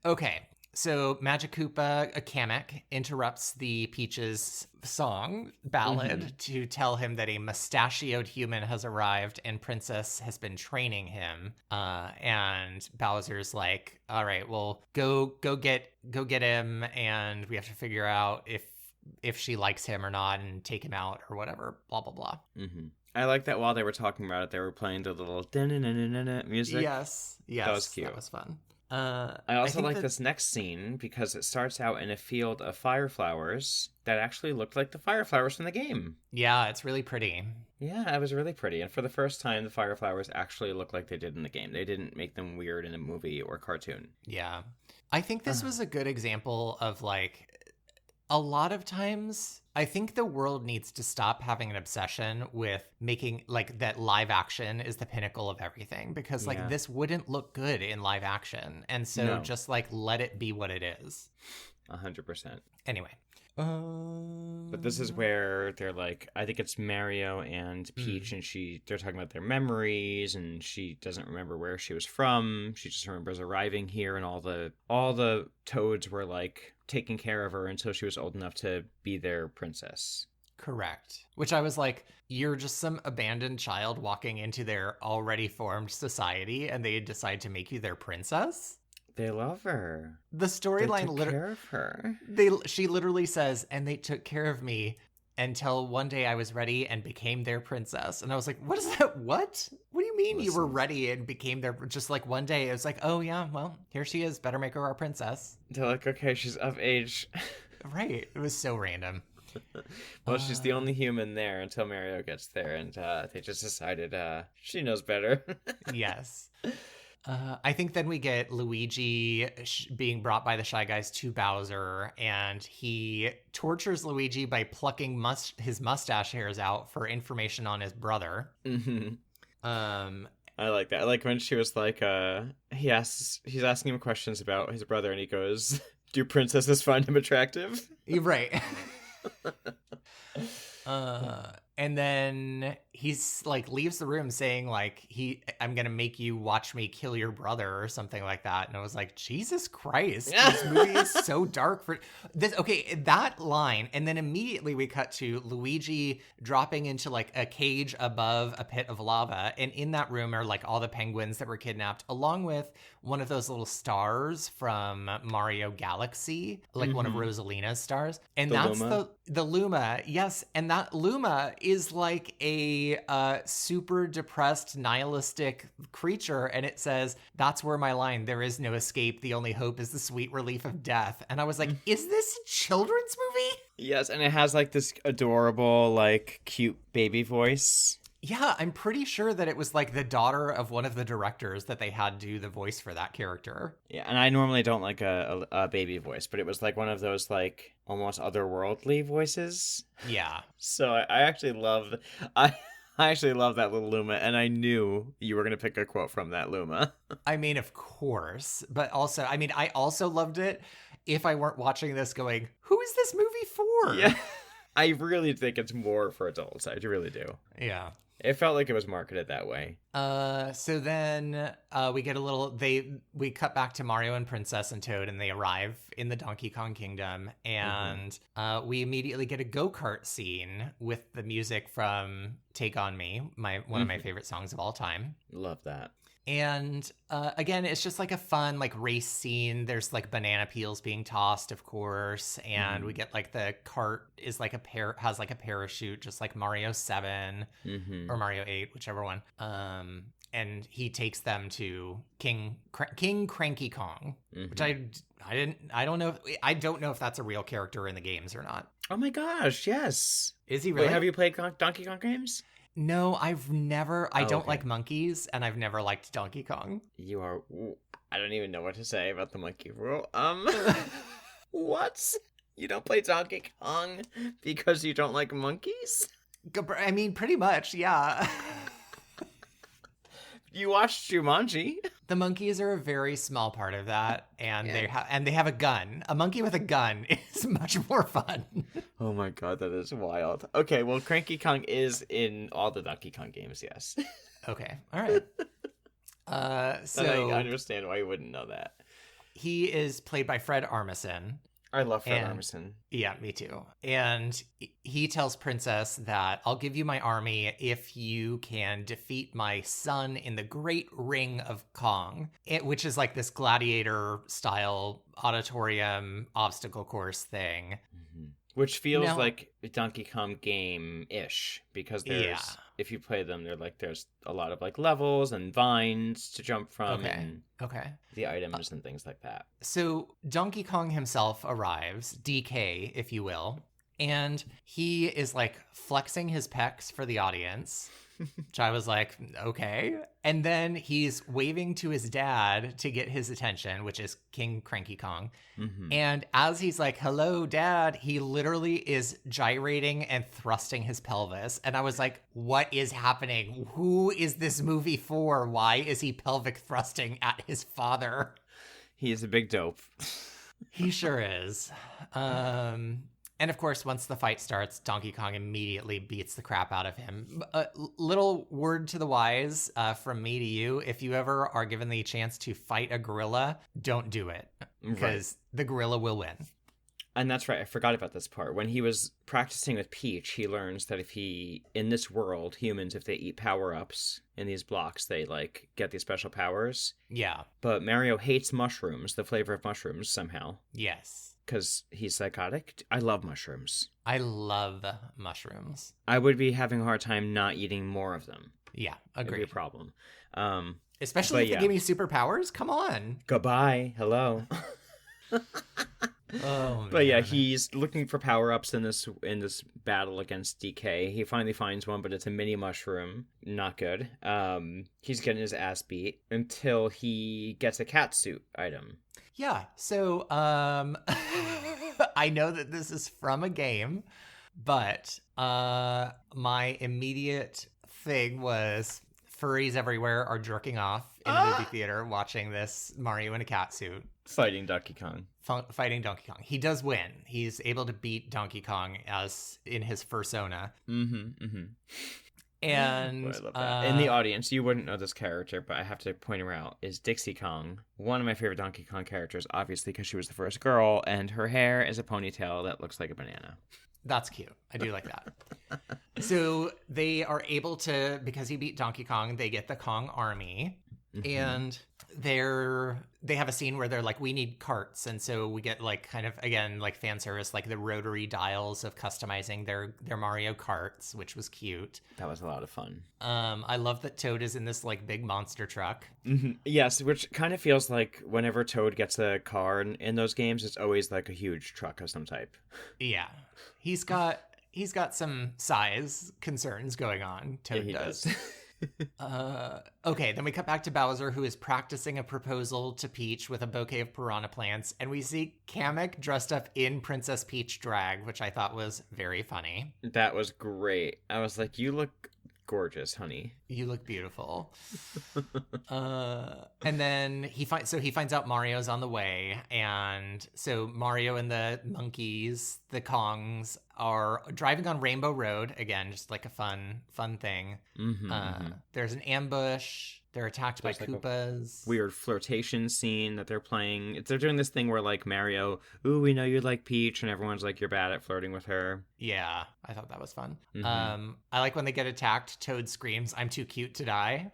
Okay. So Magic Koopa Kamek interrupts the Peaches song ballad to tell him that a mustachioed human has arrived and Princess has been training him. And Bowser's like, all right, well, go get him, and we have to figure out if she likes him or not and take him out or whatever, blah, blah, blah. I like that while they were talking about it, they were playing the little music. Yes. That was cute. That was fun. I also like this next scene because it starts out in a field of fire flowers that actually looked like the fire flowers from the game. Yeah, it's really pretty. Yeah, it was really pretty. And for the first time, the fire flowers actually look like they did in the game. They didn't make them weird in a movie or cartoon. Yeah. I think this was a good example of like, a lot of times, I think the world needs to stop having an obsession with making like that live action is the pinnacle of everything, because like this wouldn't look good in live action. And so just like let it be what it is. 100%. Anyway. But this is where they're like, I think it's Mario and Peach, and they're talking about their memories, and she doesn't remember where she was from. She just remembers arriving here, and all the toads were like taking care of her until she was old enough to be their princess. Correct. Which I was like, you're just some abandoned child walking into their already formed society, and they decide to make you their princess? They love her. The storyline literally care of her. She literally says, and they took care of me until one day I was ready and became their princess. And I was like, what is that? What do you mean you were ready and became their, just like one day it was like, oh yeah, well, here she is. Better make her our princess. They're like, okay, she's of age. Right. It was so random. Well, she's the only human there until Mario gets there. And they just decided she knows better. Yes. I think then we get Luigi being brought by the Shy Guys to Bowser, and he tortures Luigi by plucking his mustache hairs out for information on his brother. I like that. I like when she was like, he's asking him questions about his brother, and he goes, do princesses find him attractive? Right. And then he's like leaves the room saying like I'm gonna make you watch me kill your brother or something like that. And I was like, Jesus Christ, this movie is so dark for this. Okay, that line, and then immediately we cut to Luigi dropping into like a cage above a pit of lava, and in that room are like all the penguins that were kidnapped, along with one of those little stars from Mario Galaxy, like one of Rosalina's stars, and that's Luma. the Luma, yes, and that Luma is like a super depressed, nihilistic creature, and it says, "That's where my line. There is no escape. The only hope is the sweet relief of death." And I was like, "Is this a children's movie?" Yes, and it has like this adorable, like cute baby voice. Yeah, I'm pretty sure that it was like the daughter of one of the directors that they had do the voice for that character. Yeah, and I normally don't like a baby voice, but it was like one of those like almost otherworldly voices. Yeah. So I actually love I actually love that little Luma, and I knew you were gonna pick a quote from that Luma. I mean, of course, but also, I mean, I also loved it if I weren't watching this going, who is this movie for? Yeah, I really think it's more for adults. I really do. Yeah. It felt like it was marketed that way. So then we get a little, we cut back to Mario and Princess and Toad, and they arrive in the Donkey Kong Kingdom, and we immediately get a go-kart scene with the music from Take On Me, one of my favorite songs of all time. Love that. And again, it's just like a fun like race scene. There's like banana peels being tossed, of course, and we get like the cart is like has like a parachute, just like Mario 7 or Mario 8, whichever one. And he takes them to King Cranky Kong, which I don't know if that's a real character in the games or not. Oh my gosh, yes. Is he really? Wait, have you played Donkey Kong games? No, I've never. I don't okay. like monkeys, and I've never liked Donkey Kong. You are. I don't even know what to say about the monkey rule. What? You don't play Donkey Kong because you don't like monkeys? I mean, pretty much, yeah. You watched Jumanji. The monkeys are a very small part of that, and they have a gun. A monkey with a gun is much more fun. Oh my god, that is wild. Okay, well, Cranky Kong is in all the Donkey Kong games, yes. Okay, all right. So I understand why you wouldn't know that. He is played by Fred Armisen. I love Fred Armisen. Yeah, me too. And he tells Princess that I'll give you my army if you can defeat my son in the Great Ring of Kong, which is like this gladiator style auditorium obstacle course thing. Which feels like a Donkey Kong game-ish, because if you play them, there's a lot of like levels and vines to jump from and the items and things like that. So Donkey Kong himself arrives, DK, if you will, and he is like flexing his pecs for the audience, which I was like, okay. And then he's waving to his dad to get his attention, which is King Cranky Kong. And as he's like, hello, dad, he literally is gyrating and thrusting his pelvis. And I was like, what is happening? Who is this movie for? Why is he pelvic thrusting at his father? He is a big dope. He sure is. And of course, once the fight starts, Donkey Kong immediately beats the crap out of him. Little word to the wise from me to you. If you ever are given the chance to fight a gorilla, don't do it. Because the gorilla will win. And that's right. I forgot about this part. When he was practicing with Peach, he learns that in this world, humans, if they eat power-ups in these blocks, they like get these special powers. Yeah. But Mario hates mushrooms, the flavor of mushrooms, somehow. Yes. Because he's psychotic. I love mushrooms. I love mushrooms. I would be having a hard time not eating more of them. Yeah, agreed. It'd be a problem. Especially if they give me superpowers. Come on. Goodbye. Hello. Oh, but yeah, he's looking for power-ups in this battle against DK. He finally finds one, but it's a mini mushroom. Not good. He's getting his ass beat until he gets a cat suit item. Yeah, so I know that this is from a game, but my immediate thing was furries everywhere are jerking off in the movie theater watching this Mario in a cat suit. Fighting Donkey Kong. Fighting Donkey Kong. He does win. He's able to beat Donkey Kong as in his fursona. And Boy, I love that. In the audience, you wouldn't know this character, but I have to point her out, is Dixie Kong. One of my favorite Donkey Kong characters, obviously, because she was the first girl, and her hair is a ponytail that looks like a banana. That's cute. I do like that. So they are able to, because he beat Donkey Kong, they get the Kong Army. And they have a scene where they're like, we need carts, and so we get like kind of again like fan service, like the rotary dials of customizing their Mario Karts, which was cute. That was a lot of fun. I love that Toad is in this like big monster truck. Yes, which kind of feels like whenever Toad gets a car in those games, it's always like a huge truck of some type. Yeah, he's got some size concerns going on. Toad he does. Okay, then we cut back to Bowser, who is practicing a proposal to Peach with a bouquet of piranha plants, and we see Kamek dressed up in Princess Peach drag, which I thought was very funny. That was great. I was like, you look gorgeous, honey. You look beautiful. And then he finds out Mario's on the way, and so Mario and the monkeys, the Kongs, are driving on Rainbow Road again, just like a fun thing. There's an ambush. They're attacked by Koopas. Weird flirtation scene that they're playing. They're doing this thing where like Mario, ooh, we know you like Peach, and everyone's like, you're bad at flirting with her. Yeah, I thought that was fun. I like when they get attacked, Toad screams, "I'm too cute to die."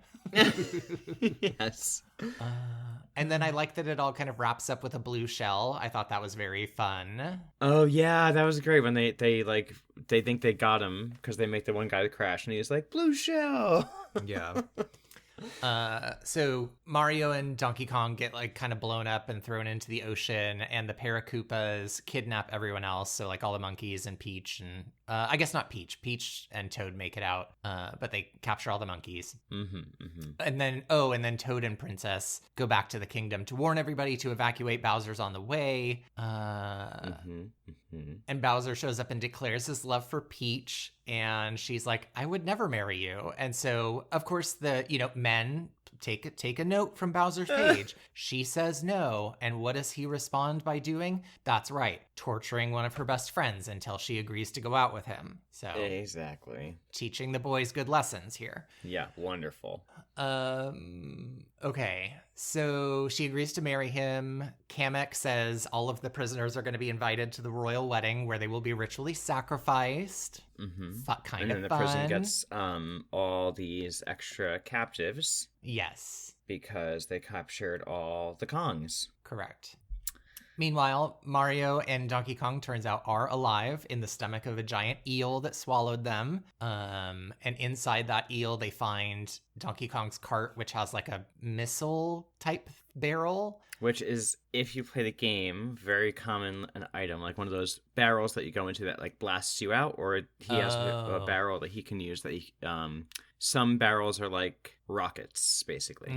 Yes. And then I like that it all kind of wraps up with a blue shell. I thought that was very fun. Oh yeah, that was great when they think they got him because they make the one guy crash, and he's like, blue shell. Yeah. So Mario and Donkey Kong get like kind of blown up and thrown into the ocean, and the Paracoopas kidnap everyone else. So like all the monkeys and Peach and I guess not Peach. Peach and Toad make it out, but they capture all the monkeys. And then Toad and Princess go back to the kingdom to warn everybody to evacuate. Bowser's on the way. And Bowser shows up and declares his love for Peach, and she's like, "I would never marry you." And so, of course, men take a note from Bowser's page. She says no, and what does he respond by doing? That's right, torturing one of her best friends until she agrees to go out with him. So exactly, teaching the boys good lessons here. Yeah, wonderful. Okay, so she agrees to marry him. Kamek says all of the prisoners are going to be invited to the royal wedding where they will be ritually sacrificed. Kind of fun. And then the prison gets all these extra captives. Yes. Because they captured all the Kongs. Correct. Meanwhile, Mario and Donkey Kong, turns out, are alive in the stomach of a giant eel that swallowed them. And inside that eel, they find Donkey Kong's cart, which has like a missile-type barrel. Which is, if you play the game, very common an item, like one of those barrels that you go into that like blasts you out, or he has a barrel that he can use that he... some barrels are like rockets, basically.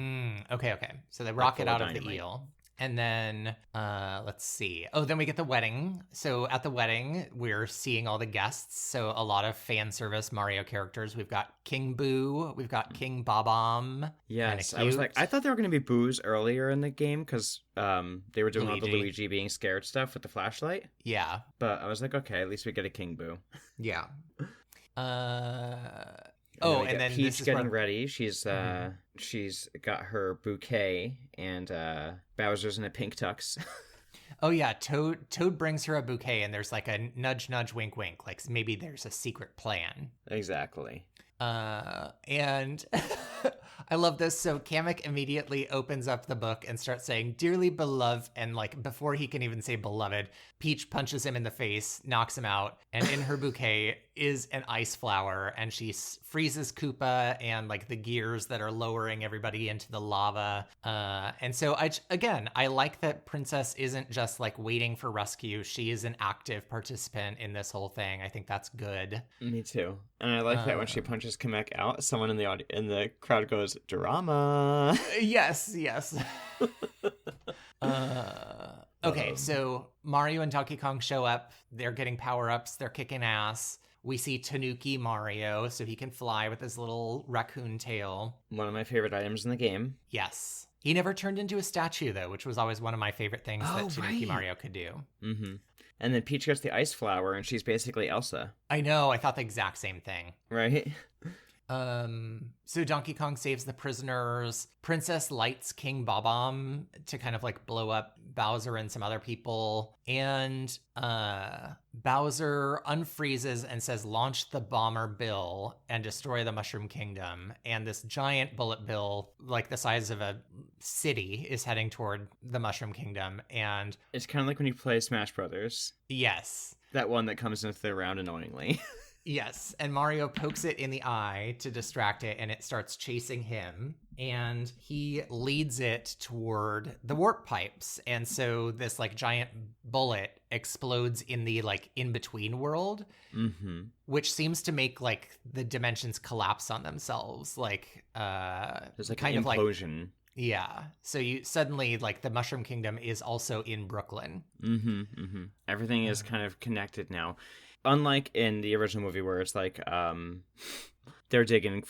Okay. So they rocket out of the eel. And then, let's see. Oh, then we get the wedding. So at the wedding, we're seeing all the guests. So a lot of fan service Mario characters. We've got King Boo. We've got King Bob-omb. Yes, I was like, I thought there were going to be Boos earlier in the game because they were doing all the Luigi being scared stuff with the flashlight. Yeah. But I was like, okay, at least we get a King Boo. Yeah. And then Peach getting ready. She's got her bouquet, and Bowser's in a pink tux. Oh yeah, Toad brings her a bouquet, and there's like a nudge, nudge, wink, wink. Like maybe there's a secret plan. Exactly. And I love this. So Kamek immediately opens up the book and starts saying, "Dearly beloved," and like before he can even say beloved, Peach punches him in the face, knocks him out, and in her bouquet is an ice flower, and she freezes Koopa and like the gears that are lowering everybody into the lava. And so I like that Princess isn't just like waiting for rescue. She is an active participant in this whole thing. I think that's good. Me too. And I like that when she punches Kamek out, someone in the crowd goes, "Drama." Yes. Okay, so Mario and Donkey Kong show up. They're getting power-ups. They're kicking ass. We see Tanuki Mario, so he can fly with his little raccoon tail. One of my favorite items in the game. Yes. He never turned into a statue, though, which was always one of my favorite things that Tanuki right. Mario could do. Mm-hmm. And then Peach gets the ice flower, and she's basically Elsa. I know, I thought the exact same thing. Right? So Donkey Kong saves the prisoners. Princess lights King Bob-omb to kind of like blow up Bowser and some other people. And Bowser unfreezes and says, launch the bomber bill and destroy the Mushroom Kingdom. And this giant bullet bill, like the size of a city, is heading toward the Mushroom Kingdom. And It's kind of like when you play Smash Brothers. yes. That one that comes into the round annoyingly. Yes, and Mario pokes it in the eye to distract it, and it starts chasing him, and he leads it toward the warp pipes, and so this, like, giant bullet explodes in the, like, in-between world, which seems to make, like, the dimensions collapse on themselves, like, There's like kind an of like... implosion. Yeah, so you suddenly, like, the Mushroom Kingdom is also in Brooklyn. Everything is kind of connected now. Unlike in the original movie where it's like they're digging and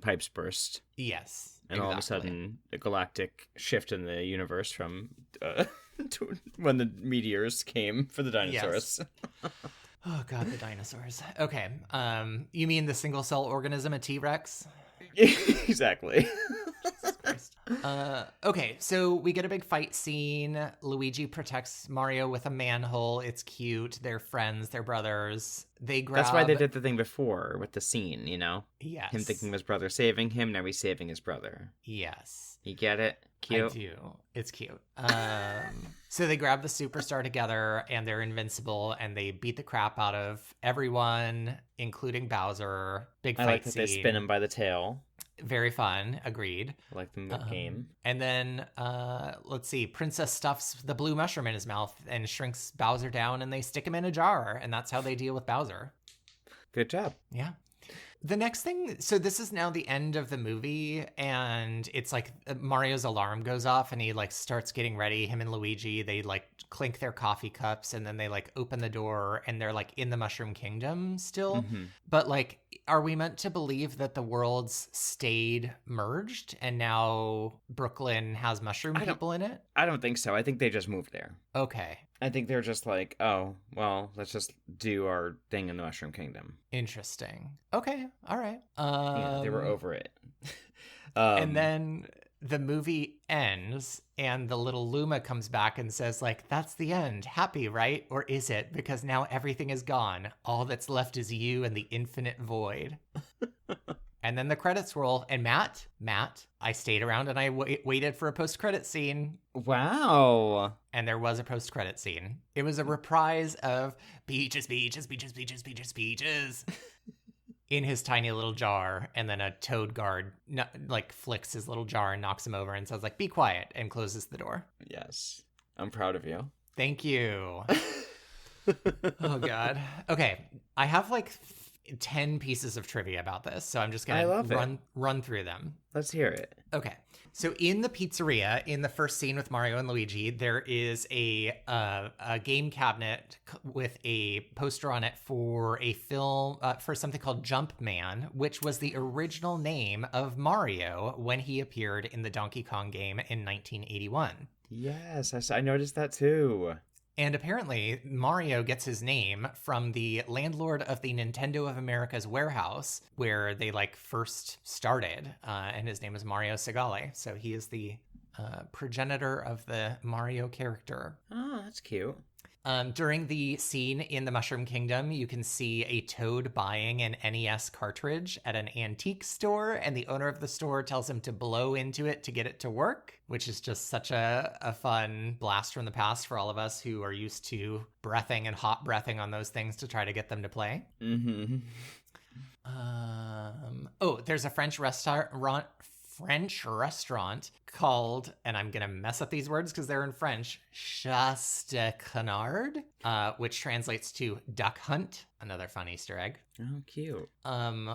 pipes burst. Yes. And all of a sudden a galactic shift in the universe from to when the meteors came for the dinosaurs. Yes. Oh god, the dinosaurs. Okay. You mean the single cell organism, a T-Rex? Exactly. Jesus Christ. Okay, so we get a big fight scene. Luigi protects Mario with a manhole. It's cute. They're friends. They're brothers. They grab... That's why they did the thing before with the scene, you know? Yes. Him thinking his brother saving him, now he's saving his brother. Yes. You get it? Cute. I do. It's cute. So they grab the superstar together, and they're invincible, and they beat the crap out of everyone, including Bowser. Big fight I like that scene. they spin him by the tail. Very fun. Agreed. I like the game. And then, let's see, Princess stuffs the blue mushroom in his mouth and shrinks Bowser down, and they stick him in a jar, and that's how they deal with Bowser. Good job. Yeah. The next thing, so this is now the end of the movie, and it's like Mario's alarm goes off, and he like starts getting ready. Him and Luigi, they like clink their coffee cups, and then they like open the door, and they're like in the Mushroom Kingdom still. But like, are we meant to believe that the worlds stayed merged, and now Brooklyn has mushroom people in it? I don't think so. I think they just moved there. Okay. I think they're just like, oh, well, let's just do our thing in the Mushroom Kingdom. Interesting. Okay. All right. Yeah, they were over it. And then the movie ends, and the little Luma comes back and says, like, that's the end. Happy, right? Or is it? Because now everything is gone. All that's left is you and the infinite void. And then the credits roll. And Matt, I stayed around and I waited for a post-credit scene. Wow. And there was a post-credit scene. It was a reprise of Peaches, Peaches, Peaches, Peaches, Peaches, Peaches in his tiny little jar. And then a toad guard like flicks his little jar and knocks him over and says like, be quiet, and closes the door. Yes. I'm proud of you. Thank you. Oh, God. Okay. I have like 10 pieces of trivia about this, so I'm just going to run through them. Let's hear it. Okay. So in the pizzeria, in the first scene with Mario and Luigi, there is a game cabinet with a poster on it for a film, for something called Jumpman, which was the original name of Mario when he appeared in the Donkey Kong game in 1981. Yes, I noticed that too. And apparently, Mario gets his name from the landlord of the Nintendo of America's warehouse, where they like first started, and his name is Mario Segale. So he is the progenitor of the Mario character. Oh, that's cute. During the scene in the Mushroom Kingdom, you can see a Toad buying an NES cartridge at an antique store, and the owner of the store tells him to blow into it to get it to work, which is just such a fun blast from the past for all of us who are used to breathing and hot breathing on those things to try to get them to play. Mm-hmm. There's a French restaurant called, and I'm going to mess up these words because they're in French, Chasse de Canard, which translates to duck hunt. Another fun Easter egg. Oh, cute.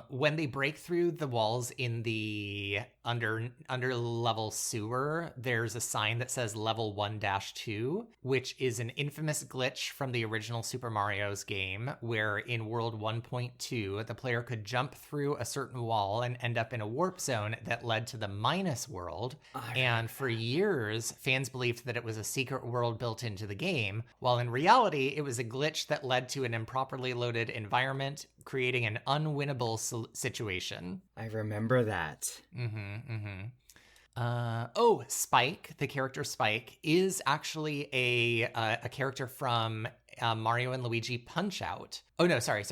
When they break through the walls in the under level sewer, there's a sign that says level 1-2, which is an infamous glitch from the original Super Mario's game, where in World 1.2, the player could jump through a certain wall and end up in a warp zone that led to the minus world. And for years, fans believed that it was a secret world built into the game, while in reality, it was a glitch that led to an improperly loaded environment, creating an unwinnable situation. I remember that. Spike, the character Spike, is actually a character from Mario and Luigi Punch-Out. Oh, no, sorry.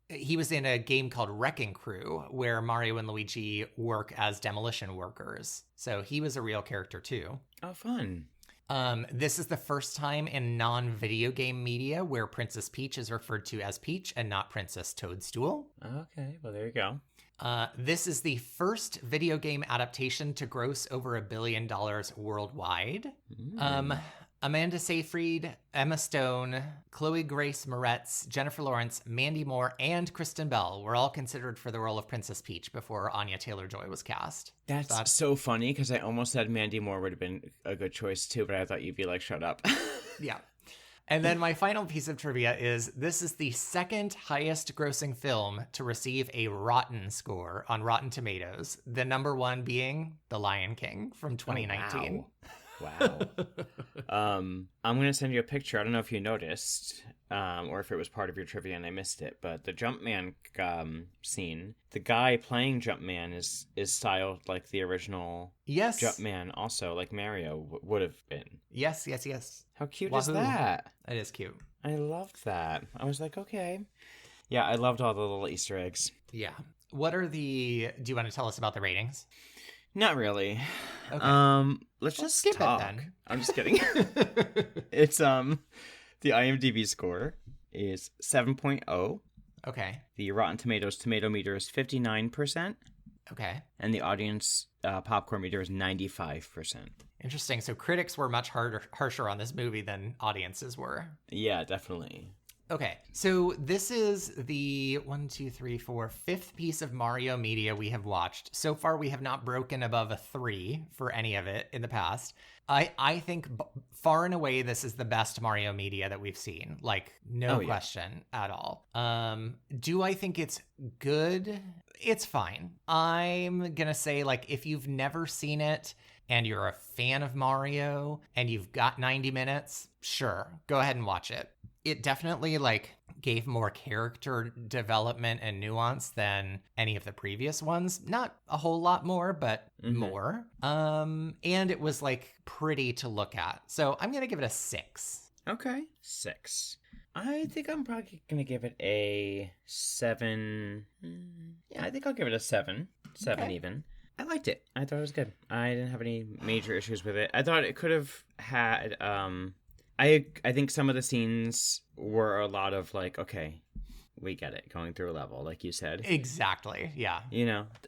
He was in a game called Wrecking Crew, where Mario and Luigi work as demolition workers. So he was a real character, too. Oh, fun. This is the first time in non-video game media where Princess Peach is referred to as Peach and not Princess Toadstool. Okay, well, there you go. This is the first video game adaptation to gross over $1 billion worldwide. Amanda Seyfried, Emma Stone, Chloe Grace Moretz, Jennifer Lawrence, Mandy Moore, and Kristen Bell were all considered for the role of Princess Peach before Anya Taylor-Joy was cast. That's so funny, because I almost said Mandy Moore would have been a good choice too, but I thought you'd be like, shut up. Yeah. And then my final piece of trivia is this is the second highest grossing film to receive a rotten score on Rotten Tomatoes, the number one being The Lion King from 2019. Wow. I'm going to send you a picture. I don't know if you noticed, or if it was part of your trivia and I missed it, but the Jumpman scene, the guy playing Jumpman is styled like the original Jumpman, also like Mario would have been. Yes. How cute Wahoo. is that? It is cute. I loved that. I was like, okay. Yeah, I loved all the little Easter eggs. Yeah. Do you want to tell us about the ratings? Not really. Okay. Let's just skip talk. it then. I'm just kidding. It's the IMDb score is 7.0. Okay. The Rotten Tomatoes tomato meter is 59%. Okay. And the audience popcorn meter is 95%. Interesting. So critics were much harsher on this movie than audiences were. Yeah, definitely. Okay, so this is the 5th piece of Mario media we have watched. So far, we have not broken above a 3 for any of it in the past. I think far and away, this is the best Mario media that we've seen. Like, no question at all. Do I think it's good? It's fine. I'm gonna say, like, if you've never seen it and you're a fan of Mario and you've got 90 minutes, sure, go ahead and watch it. It definitely gave more character development and nuance than any of the previous ones. Not a whole lot more, but more. And it was pretty to look at. So I'm going to give it a 6. Okay. 6. I think I'm probably going to give it a 7. Yeah, I think I'll give it a 7. 7 even. I liked it. I thought it was good. I didn't have any major issues with it. I thought it could have had... I think some of the scenes were a lot of okay, we get it, going through a level, like you said. Exactly, yeah.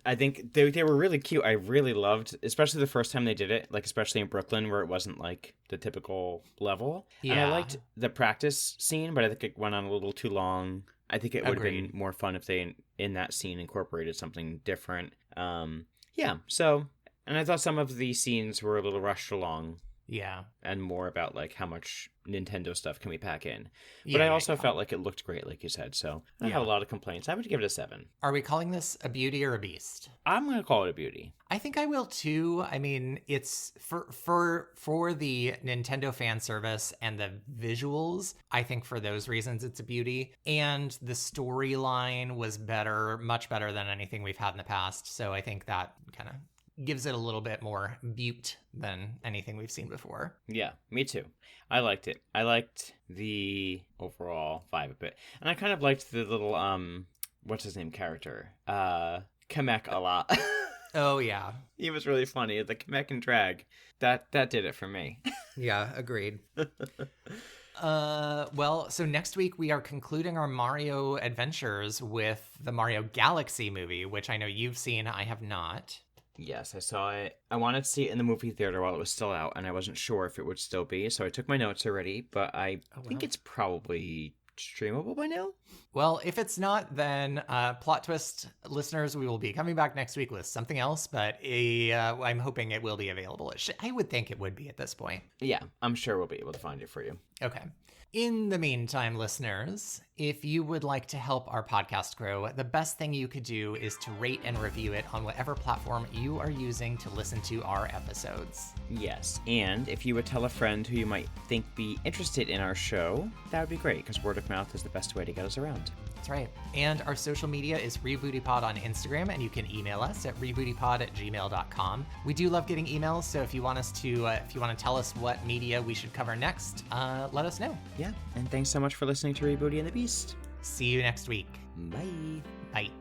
I think they were really cute. I really loved, especially the first time they did it, especially in Brooklyn, where it wasn't the typical level. Yeah. And I liked the practice scene, but I think it went on a little too long. I think it would have been more fun if they, in that scene, incorporated something different. Yeah, so, and I thought some of the scenes were a little rushed along. Yeah. And more about how much Nintendo stuff can we pack in. But I also felt like it looked great, like you said. So I have a lot of complaints. I would give it a 7. Are we calling this a beauty or a beast? I'm going to call it a beauty. I think I will too. I mean, it's for the Nintendo fan service and the visuals. I think for those reasons, it's a beauty. And the storyline was much better than anything we've had in the past. So I think that kind of gives it a little bit more beaut than anything we've seen before. Yeah, me too. I liked it. I liked the overall vibe of it. And I kind of liked the little, what's his name character? Kamek a lot. Oh, yeah. He was really funny. The Kamek and Drag. That did it for me. Yeah, agreed. Well, so next week we are concluding our Mario adventures with the Mario Galaxy movie, which I know you've seen, I have not. Yes, I saw it. I wanted to see it in the movie theater while it was still out, and I wasn't sure if it would still be, so I took my notes already, but I think it's probably streamable by now. Well, if it's not, then plot twist listeners, we will be coming back next week with something else, but I'm hoping it will be available. I would think it would be at this point. Yeah, I'm sure we'll be able to find it for you. Okay. In the meantime, listeners, if you would like to help our podcast grow, the best thing you could do is to rate and review it on whatever platform you are using to listen to our episodes. Yes, and if you would tell a friend who you might think be interested in our show, that would be great, because word of mouth is the best way to get us around. That's right. And our social media is RebootyPod on Instagram, and you can email us at rebootypod@gmail.com. We do love getting emails, so if you want to tell us what media we should cover next, let us know. Yeah, and thanks so much for listening to Rebooty and the Beast. See you next week. Bye. Bye.